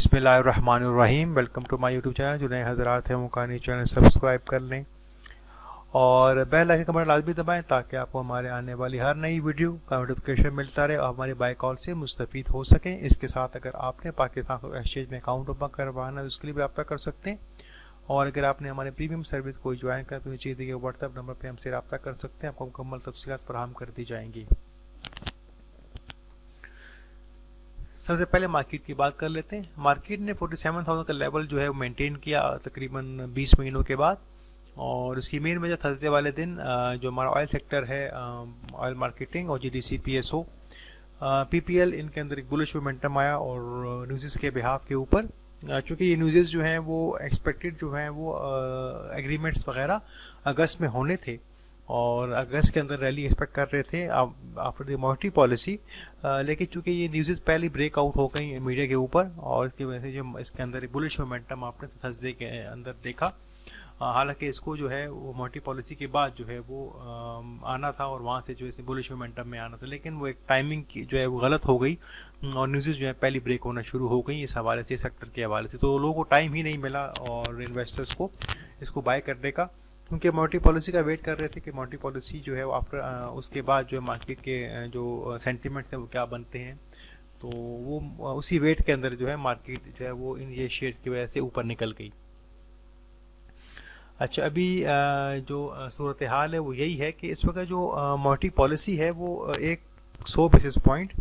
बिस्मिल्लाहिर्रहमानिर्रहीम। Welcome to my YouTube channel. जो नए हजरात हैं वो कानी चैनल सब्सक्राइब कर लें और बेल आइकन का बटन लाजमी दबाएं ताकि आपको हमारे आने वाली हर नई वीडियो का नोटिफिकेशन मिलता रहे और हमारी बाय कॉल से मुस्तफ़ीद हो सकें। इसके साथ अगर आपने पाकिस्तान एक्सचेंज में अकाउंट ओपन करवाना है तो उसके लिए भी रब्ता कर सकते हैं और अगर आपने हमारे प्रीमियम सर्विस को ज्वाइन करा तो नीचे दिए गए व्हाट्सएप नंबर पर हमसे रब्ता कर सकते हैं। आपको मुकम्मल तफसीलात फराहम कर दी जाएंगी। सबसे पहले मार्केट की बात कर लेते हैं। मार्केट ने 47,000 का लेवल जो है वो मेंटेन किया तकरीबन 20 महीनों के बाद और उसकी मेन वजह थर्सडे वाले दिन जो हमारा ऑयल सेक्टर है, ऑयल मार्केटिंग और जीडीसी पीएसओ पीपीएल, इनके अंदर एक बुलिश मोमेंटम आया और न्यूज़ के बिहाफ के ऊपर, चूँकि ये न्यूज़ जो हैं वो एक्सपेक्टेड जो हैं वो एग्रीमेंट्स वगैरह अगस्त में होने थे और अगस्त के अंदर रैली एक्सपेक्ट कर रहे थे आफ्टर द मॉनेटरी पॉलिसी, लेकिन चूंकि ये न्यूज़ पहले ब्रेकआउट हो गई मीडिया के ऊपर और इसकी वजह से जो इसके अंदर बुलिश मोमेंटम आपने थर्सडे के अंदर देखा। हालांकि इसको जो है वो मॉनेटरी पॉलिसी के बाद जो है वो आना था और वहाँ से जो है बुलिश मोमेंटम में आना था, लेकिन वो एक टाइमिंग की जो है वो गलत हो गई और न्यूज़ जो है पहली ब्रेक होना शुरू हो गई इस हवाले से, सेक्टर के हवाले से। तो लोगों को टाइम ही नहीं मिला और इन्वेस्टर्स को इसको बाय करने का, क्योंकि मॉनेटरी पॉलिसी का वेट कर रहे थे कि मॉनेटरी पॉलिसी जो है वो आफ्टर उसके बाद जो है मार्केट के जो सेंटीमेंट्स हैं वो क्या बनते हैं। तो वो उसी वेट के अंदर जो है मार्केट जो है वो इन ये शेयर की वजह से ऊपर निकल गई। अच्छा, अभी जो सूरत हाल है वो यही है कि इस वक्त जो मॉनेटरी पॉलिसी है वो एक 100 बेसिस पॉइंट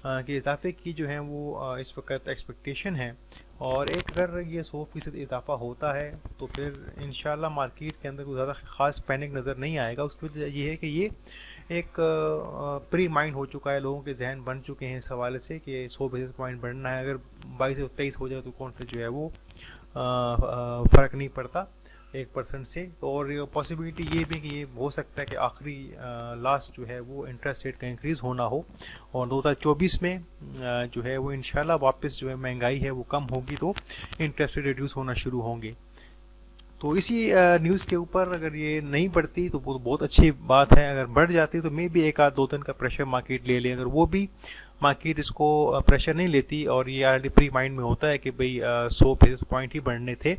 के इजाफे की जो है वो इस वक्त एक्सपेक्टेशन है और एक अगर ये 100% इजाफा होता है तो फिर इंशाल्लाह मार्केट के अंदर कोई ज़्यादा ख़ास पैनिक नज़र नहीं आएगा। उसकी वजह ये है कि ये एक प्री माइंड हो चुका है, लोगों के जहन बन चुके हैं इस हवाले से कि 100 बेसिस पॉइंट बढ़ना है। अगर 22 से 23 हो जाए तो कौन से जो है वो फ़र्क नहीं पड़ता 1% से। तो और पॉसिबिलिटी ये भी कि ये हो सकता है कि आखिरी लास्ट जो है वो इंटरेस्ट रेट का इंक्रीज़ होना हो और 2024 में जो है वो इंशाल्लाह वापस जो है महंगाई है वो कम होगी तो इंटरेस्ट रेट रिड्यूस होना शुरू होंगे। तो इसी न्यूज़ के ऊपर अगर ये नहीं बढ़ती तो वो बहुत अच्छी बात है, अगर बढ़ जाती तो मे भी एक आध 2 दिन का प्रेशर मार्केट ले ले। अगर वो भी मार्केट इसको प्रेशर नहीं लेती और ये ऑलरेडी प्री माइंड में होता है कि भाई 100 बेसिस पॉइंट ही बढ़ने थे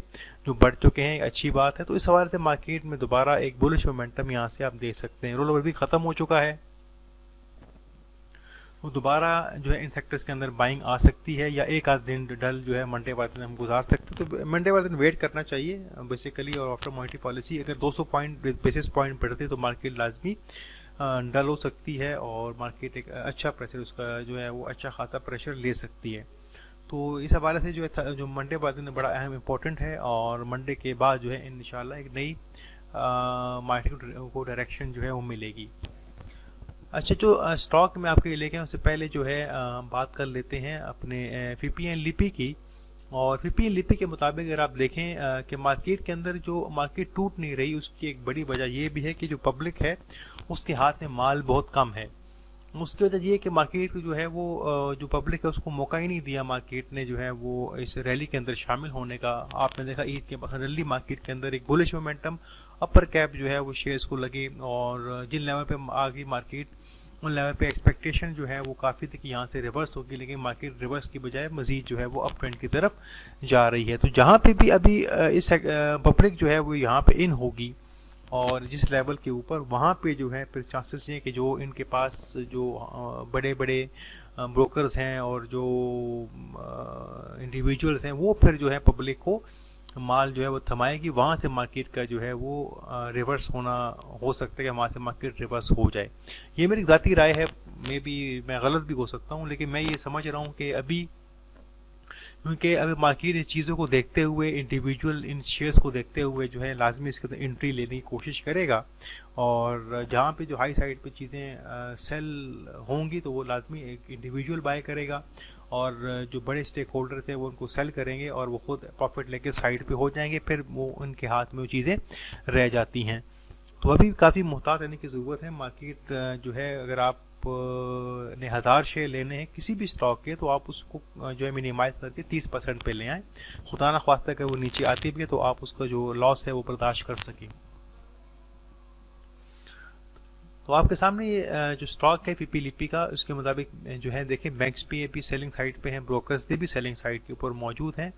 जो बढ़ चुके हैं, अच्छी बात है। तो इस हवाले से मार्केट में दोबारा एक बुलिश मोमेंटम यहाँ से आप देख सकते हैं। रोल ओवर भी ख़त्म हो चुका है, वो दोबारा जो है इन सेक्टर्स के अंदर बाइंग आ सकती है या एक आध दिन डल जो है मंडे वाले दिन हम गुजार सकते हैं। तो मंडे वाले दिन वेट करना चाहिए बेसिकली। और आफ्टर मॉनेटरी पॉलिसी अगर 200 पॉइंट बेसिस पॉइंट बढ़ते तो मार्केट लाजमी डल हो सकती है और मार्केट एक अच्छा प्रेशर उसका जो है वो अच्छा खासा प्रेशर ले सकती है। तो इस हवाले से जो है जो मंडे वाले दिन बड़ा अहम इम्पोर्टेंट है और मंडे के बाद जो है इंशाल्लाह एक नई मार्केट को डायरेक्शन जो है वो मिलेगी। अच्छा, जो स्टॉक में आपके लेके उससे पहले जो है बात कर लेते हैं अपने फीपीएन लिपि की। और फीपीएन लिपि के मुताबिक अगर आप देखें कि मार्केट के अंदर जो मार्केट टूट नहीं रही उसकी एक बड़ी वजह ये भी है कि जो पब्लिक है उसके हाथ में माल बहुत कम है। उसकी वजह ये है कि मार्केट जो है वो जो पब्लिक है उसको मौका ही नहीं दिया मार्केट ने जो है वो इस रैली के अंदर शामिल होने का। आपने देखा ईद के बाद रैली मार्केट के अंदर एक बुलिश मोमेंटम अपर कैप जो है वो शेयर्स को लगी और जिन लेवल पे आ गई मार्केट उन लेवल पे एक्सपेक्टेशन जो है वो काफ़ी थी कि यहाँ से रिवर्स होगी, लेकिन मार्केट रिवर्स की बजाय मजीद जो है वो अप ट्रेंड की तरफ जा रही है। तो जहाँ पे भी अभी इस पब्लिक जो है वो यहाँ पे इन होगी और जिस लेवल के ऊपर वहाँ पे जो है फिर चांसेस हैं कि जो इनके पास जो बड़े बड़े ब्रोकर्स हैं और जो इंडिविजुअल्स हैं वो फिर जो है पब्लिक को माल जो है वो थमाएगी, वहाँ से मार्केट का जो है वो रिवर्स होना हो सकता है कि वहाँ से मार्केट रिवर्स हो जाए। ये मेरी ज़ाती राय है, मे बी मैं गलत भी हो सकता हूँ, लेकिन मैं ये समझ रहा हूँ कि अभी क्योंकि अभी मार्केट इस चीज़ों को देखते हुए इंडिविजुअल इन शेयर्स को देखते हुए जो है लाजमी इसके अंदर एंट्री लेने की कोशिश करेगा और जहाँ पे जो हाई साइड पे चीज़ें सेल होंगी तो वो लाजमी एक इंडिविजुअल बाय करेगा और जो बड़े स्टेक होल्डर्स हैं वो उनको सेल करेंगे और वो खुद प्रॉफिट लेके साइड पे हो जाएंगे, फिर वो उनके हाथ में वो चीज़ें रह जाती हैं। तो अभी काफ़ी मुहतात रहने की ज़रूरत है। मार्केट जो है अगर आप ने 1000 शेयर लेने हैं किसी भी स्टॉक के तो आप उसको जो है मिनिमाइज करके 30% पे ले आएँ। खुदा ना ख्वास्ता कि वो नीचे आती भी है तो आप उसका जो लॉस है वो बर्दाश्त कर सकें। तो आपके सामने ये जो स्टॉक है पीपीलीपी का, उसके मुताबिक जो है देखिए बैंक्स भी सेलिंग साइड पे हैं, ब्रोकर्स भी सेलिंग साइड के ऊपर मौजूद हैं।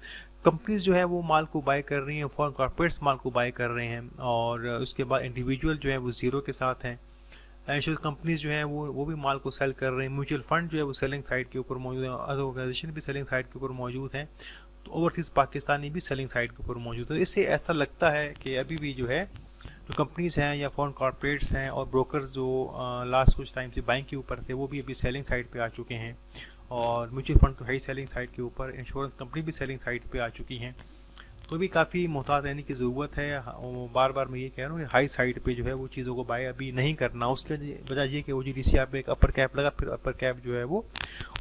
कंपनीज जो है वो माल को बाय कर रही हैं, फॉरेन कॉर्पोरेट्स माल को बाय कर रहे हैं, और उसके बाद इंडिविजुअल जो है वो जीरो के साथ हैं। इंश्योरेंस कंपनीज जो है वो भी माल को सेल कर रहे हैं। म्यूचुअल फंड जो है वो सेलिंग साइड के ऊपर मौजूद है, अदर ऑर्गेनाइजेशन भी सेलिंग साइड के ऊपर मौजूद हैं। तो ओवरसीज पाकिस्तानी भी सेलिंग साइड के ऊपर मौजूद है। इससे ऐसा लगता है कि अभी भी जो है जो कंपनीज हैं या फॉरेन कॉर्पोरेट्स हैं और ब्रोकर्स जो लास्ट कुछ टाइम से बाइंग के ऊपर थे, वो भी अभी सेलिंग साइड पे आ चुके हैं। और म्यूचुअल फंड तो है ही सेलिंग साइड के ऊपर, इंश्योरेंस कंपनी भी सेलिंग साइड पे आ चुकी हैं। तो भी काफ़ी मुहतात रहने की ज़रूरत है। बार बार मैं ये कह रहा हूँ कि हाई साइड पे जो है वो चीज़ों को बाय अभी नहीं करना। उसके वजह ये कि OGDC आप एक अपर कैप लगा, फिर अपर कैप जो है वो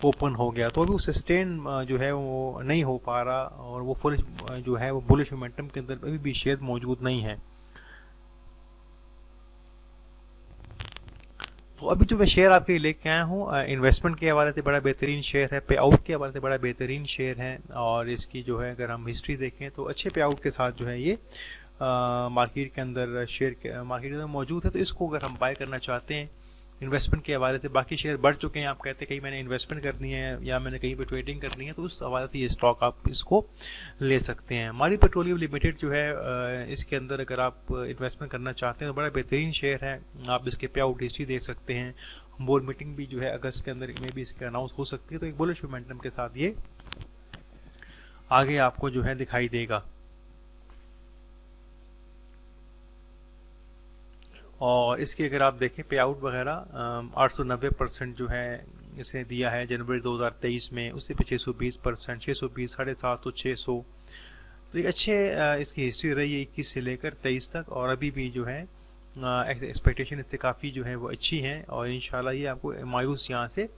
ओपन हो गया, तो अभी वो सस्टेन जो है वो नहीं हो पा रहा, और वो फुल जो है वो बुलिश मोमेंटम के अंदर अभी भी शेयर मौजूद नहीं है। तो अभी जो मैं शेयर आपके लेके आया हूँ, इन्वेस्टमेंट के हवाले से बड़ा बेहतरीन शेयर है, पे आउट के हवाले से बड़ा बेहतरीन शेयर है, और इसकी जो है अगर हम हिस्ट्री देखें तो अच्छे पे आउट के साथ जो है ये मार्केट के अंदर शेयर मार्केट के अंदर मौजूद है। तो इसको अगर हम बाय करना चाहते हैं इन्वेस्टमेंट के हवाले से, बाकी शेयर बढ़ चुके हैं, आप कहते हैं कहीं मैंने इन्वेस्टमेंट करनी है या मैंने कहीं पे ट्रेडिंग करनी है, तो उस हवाले से ये स्टॉक आप इसको ले सकते हैं। मारी पेट्रोलियम लिमिटेड जो है इसके अंदर अगर आप इन्वेस्टमेंट करना चाहते हैं तो बड़ा बेहतरीन शेयर है। आप इसके पे आउट हिस्ट्री देख सकते हैं। बोर्ड मीटिंग भी जो है अगस्त के अंदर में भी इसके अनाउंस हो सकती है, तो एक बुलिश मोमेंटम के साथ ये आगे आपको जो है दिखाई देगा। और इसकी अगर आप देखें पे आउट वगैरह 890% जो है इसे दिया है जनवरी 2023 में, उससे पे 620%, 620, 750, 600। तो एक अच्छे इसकी हिस्ट्री रही है 21 से लेकर 23 तक, और अभी भी जो है एक्सपेक्टेशन इससे काफ़ी जो है वो अच्छी है, और इंशाल्लाह ये आपको मायूस यहाँ से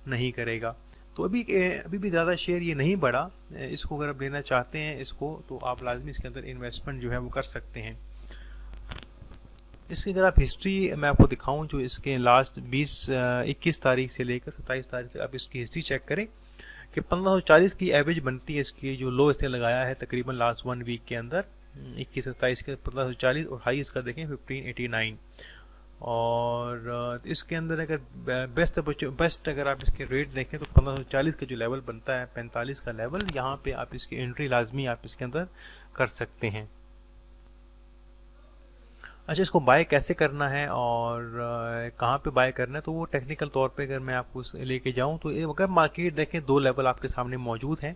नहीं करेगा। तो अभी भी ज़्यादा शेयर ये नहीं बढ़ा। इसको अगर आप लेना चाहते हैं इसको, तो आप लाजमी इसके अंदर इन्वेस्टमेंट जो है वो कर सकते हैं। इसकी अगर आप हिस्ट्री मैं आपको दिखाऊं, जो इसके लास्ट 21 तारीख से लेकर 27 तारीख तक आप इसकी हिस्ट्री चेक करें कि 1540 की एवरेज बनती है इसकी, जो लो इसने लगाया है तकरीबन लास्ट 1 वीक के अंदर 21-27 के 1540, और हाई इसका देखें 1589। और इसके अंदर अगर बेस्ट अगर आप इसके रेट देखें तो 1540 का जो लेवल बनता है 45 का लेवल, यहाँ पे आप इसकी एंट्री लाजमी आप इसके अंदर कर सकते हैं। अच्छा, इसको बाय कैसे करना है और कहाँ पे बाय करना है, तो वो टेक्निकल तौर पे अगर मैं आपको लेके जाऊँ तो अगर मार्केट देखें 2 लेवल आपके सामने मौजूद हैं।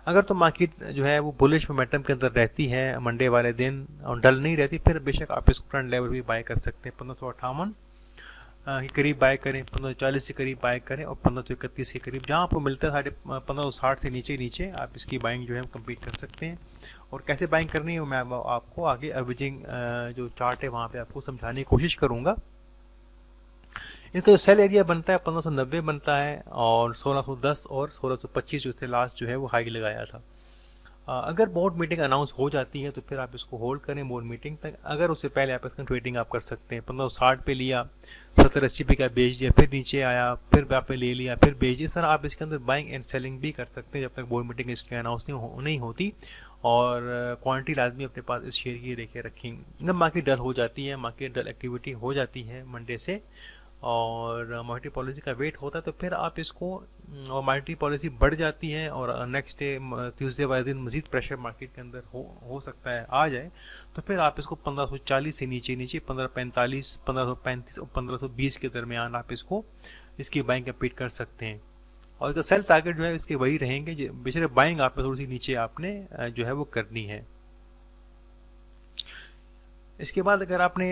अगर तो मार्केट जो है वो बुलिश मोमेंटम के अंदर रहती है मंडे वाले दिन और डल नहीं रहती, फिर बेशक आप इसको फ्रंट लेवल भी बाय कर सकते हैं। 1558 के करीब बाय करें, 1540 के करीब बाय करें, और 1531 के करीब जहाँ आपको मिलता है 1560 से नीचे आप इसकी बाइंग जो है कंप्लीट कर सकते हैं। और कैसे बाइंग करनी है मैं आपको आगे एवरेजिंग जो चार्ट है वहाँ पे आपको समझाने की कोशिश करूँगा। इसका जो सेल एरिया बनता है 1590 बनता है, और 1610 और 1625 जो थे लास्ट जो है वो हाई लगाया था। अगर बोर्ड मीटिंग अनाउंस हो जाती है तो फिर आप इसको होल्ड करें बोर्ड मीटिंग तक। अगर उससे पहले आप इसका ट्रेडिंग आप कर सकते हैं। 1560 पे लिया, 70-80 पे क्या बेच दिया, फिर नीचे आया, फिर आपने ले लिया, फिर बेच दिया। इस तरह आप इसके अंदर बाइंग एंड सेलिंग भी कर सकते हैं जब तक बोर्ड मीटिंग इसकी अनाउंस नहीं होती। और क्वांटिटी लाजमी अपने पास इस शेयर की लेके रखेंगे। जब मार्केट डल हो जाती है, मार्केट डल एक्टिविटी हो जाती है मंडे से, और मॉनेटरी पॉलिसी का वेट होता है, तो फिर आप इसको, और मॉनेटरी पॉलिसी बढ़ जाती है और नेक्स्ट डे ट्यूसडे वाले दिन मजीद प्रेशर मार्केट के अंदर हो सकता है आ जाए, तो फिर आप इसको 1540 से नीचे 1545, 1535 और 1520 के दरमियान आप इसकी बाइंग कंप्लीट कर सकते हैं। और इसका सेल टारगेट जो है इसके वही रहेंगे, बेशक बाइंग आपने थोड़ी सी नीचे आपने जो है वो करनी है। इसके बाद अगर आपने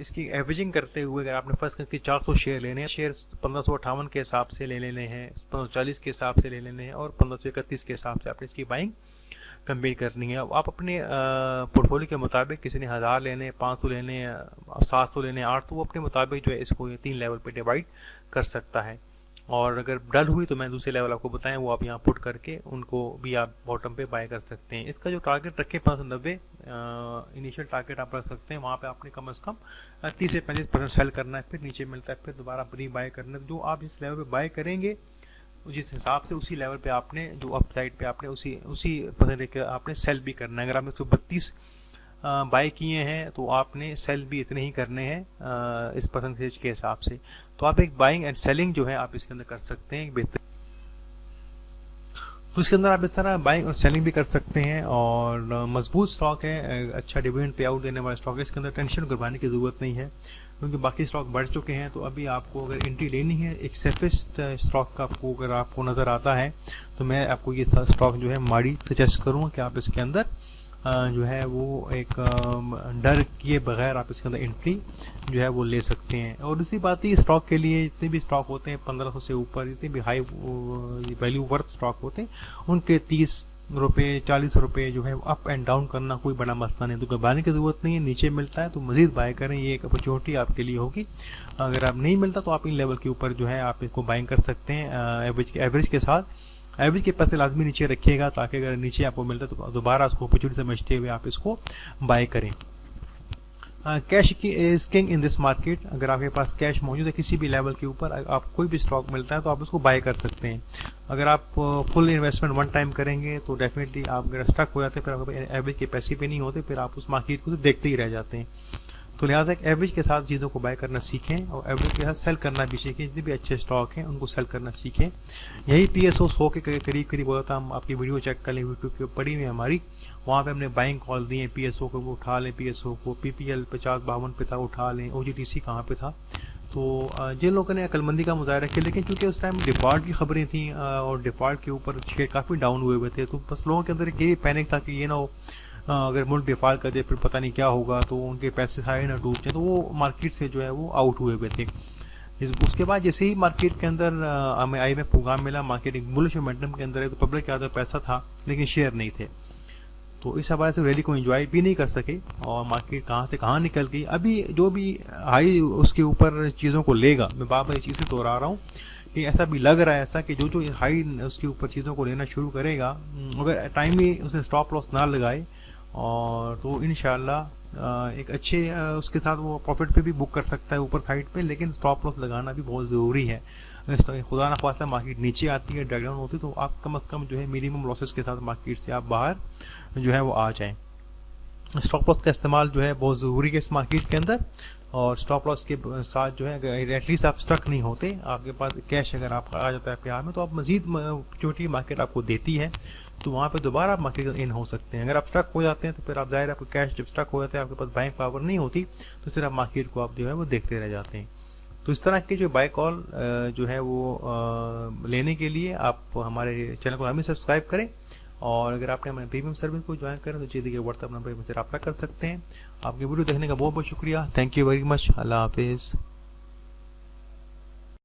इसकी एवरेजिंग करते हुए अगर आपने फर्स्ट करके 400 शेयर लेने हैं, शेयर 1558 के हिसाब से ले लेने हैं, 1540 के हिसाब से ले लेने हैं, और 1531 के हिसाब से आपने इसकी बाइंग कंप्लीट करनी है। आप अपने पोर्टफोलियो के मुताबिक, किसी ने 1000 लेने, 500 लेने, 700 लेने, 800, तो वो अपने मुताबिक जो है इसको 3 लेवल पे डिवाइड कर सकता है। और अगर डल हुई तो मैं दूसरे लेवल आपको बताएं, वो आप यहाँ पुट करके उनको भी आप बॉटम पे बाय कर सकते हैं। इसका जो टारगेट रखें 1590 इनिशियल टारगेट आप रख सकते हैं। वहाँ पे आपने कम से कम 30 से 35% सेल करना है, फिर नीचे मिलता है, फिर दोबारा री बाय करना है। जो आप जिस लेवल पे बाय करेंगे जिस हिसाब से उसी लेवल पे आपने जो अप साइड पे आपने उसी परसेंटेज का आपने सेल भी करना है। अगर आपने 132 बाय किए हैं तो आपने सेल भी इतने ही करने हैं इस परसेंटेज के हिसाब से। तो आप एक बाइंग एंड सेलिंग जो है आप इसके अंदर कर सकते हैं बेहतर। तो इसके अंदर आप इस तरह बाइंग और सेलिंग भी कर सकते हैं और मजबूत स्टॉक है, अच्छा डिविडेंड पे आउट देने वाला स्टॉक है। इसके अंदर टेंशन करवाने की ज़रूरत नहीं है क्योंकि बाकी स्टॉक बढ़ चुके हैं। तो अभी आपको अगर एंट्री लेनी है एक सेफेस्ट स्टॉक का आपको अगर आपको नज़र आता है तो मैं आपको ये स्टॉक जो है माड़ी सजेस्ट करूँगा कि आप इसके अंदर जो है वो एक डर किए बगैर आप इसके अंदर एंट्री जो है वो ले सकते हैं। और इसी बात ही स्टॉक के लिए जितने भी स्टॉक होते हैं 1500 से ऊपर जितने भी हाई वैल्यू वर्थ स्टॉक होते हैं उनके 30 रुपये 40 रुपये जो है अप एंड डाउन करना कोई बड़ा मसला नहीं। तो घबराने की ज़रूरत नहीं है, नीचे मिलता है तो मज़ीद बाय करें, ये एक अपॉर्चुनिटी आपके लिए होगी। अगर आप नहीं मिलता तो आप इन लेवल के ऊपर जो है आप इसको बाइंग कर सकते हैं एवरेज के साथ। एवरेज के पैसे लाजमी नीचे रखिएगा ताकि अगर नीचे आपको मिलता है तो दोबारा उसको अपॉर्चुनिटी समझते हुए आप इसको बाय करें। कैश की is king in this market. अगर आपके पास कैश मौजूद है किसी भी लेवल के ऊपर, आप कोई भी स्टॉक मिलता है तो आप उसको बाय कर सकते हैं। अगर आप फुल इन्वेस्टमेंट वन टाइम करेंगे तो डेफिनेटली आप अगर स्टक हो जाते हैं फिर आपके एवरेज के पैसे पे नहीं होते, फिर आप उस मार्केट को तो देखते ही रह जाते हैं। तो लिहाजा एक एवरेज के साथ चीज़ों को बाय करना सीखें और एवरेज के साथ सेल करना भी सीखें। जितने भी अच्छे स्टॉक हैं उनको सेल करना सीखें। यही PSO 100 के करीब होता था। हम आपकी वीडियो चेक कर लें यूट्यूब के पड़ी हुई हमारी, वहाँ पे हमने बाइंग कॉल दिए PSO को उठा लें, PSO को PPL 50-52 पे था उठा लें, OGTC कहाँ पे था। तो जिन लोगों ने अक्लमंदी का मुजाहरा किया, लेकिन चूँकि उस टाइम डिफ़ॉल्ट की खबरें थी और डिफ़ॉल्ट के ऊपर शेयर काफ़ी डाउन हुए थे, तो बस लोगों के अंदर ये पैनिक था कि ये ना हो अगर मुल्क डिफ़ॉल्ट कर दे फिर पता नहीं क्या होगा, तो उनके पैसे सारे ना डूब जाए, तो वो मार्केट से जो है वो आउट हुए थे। उसके बाद जैसे ही मार्केट के अंदर हमें IMF प्रोग्राम मिला, मार्केट एक बुलिश मोमेंटम के अंदर है, तो पब्लिक के अंदर पैसा था लेकिन शेयर नहीं थे, तो इस हवाले से रैली को एंजॉय भी नहीं कर सके और मार्केट कहाँ से कहाँ निकल गई। अभी जो भी हाई उसके ऊपर चीज़ों को लेगा, मैं बार बार ये चीज़ें दोहरा रहा हूँ कि ऐसा भी लग रहा है ऐसा कि जो हाई उसके ऊपर चीज़ों को लेना शुरू करेगा, अगर टाइम में उसने स्टॉप लॉस ना लगाए और तो इंशाल्लाह एक अच्छे उसके साथ वो प्रॉफिट पे भी बुक कर सकता है ऊपर साइड पे, लेकिन स्टॉप लॉस लगाना भी बहुत ज़रूरी है। खुदा ना खास्ता मार्केट नीचे आती है, ड्रैगडाउन होती है, तो आप कम अज़ कम जो है मिनिमम लॉसेस के साथ मार्केट से आप बाहर जो है वो आ जाएं। स्टॉप लॉस का इस्तेमाल जो है बहुत ज़रूरी है इस मार्केट के अंदर। और स्टॉप लॉस के साथ जो है अगर एटलीस्ट आप स्टक नहीं होते, आपके पास कैश अगर आप आ जाता है आपके हाथ में, तो आप मज़ीद छोटी मार्केट आपको देती है, तो वहाँ पे दोबारा आप मार्केट इन हो सकते हैं। अगर आप स्टक हो जाते हैं तो फिर आप ज़ाहिर आपको कैश जब स्टक हो जाता है, आपके पास बाइंग पावर नहीं होती, तो फिर आप मार्केट को आप जो है वो देखते रह जाते हैं। तो इस तरह के जो बाय कॉल जो है वो लेने के लिए आप हमारे चैनल को हमें सब्सक्राइब करें, और अगर आपने हमारे प्रीमियम सर्विस को ज्वाइन करें तो चीज़ देखिए व्हाट्सएप नंबर पर मुझसे रब्ता कर सकते हैं। आपकी वीडियो देखने का बहुत बहुत शुक्रिया। Thank you very much. अल्लाह हाफिज़।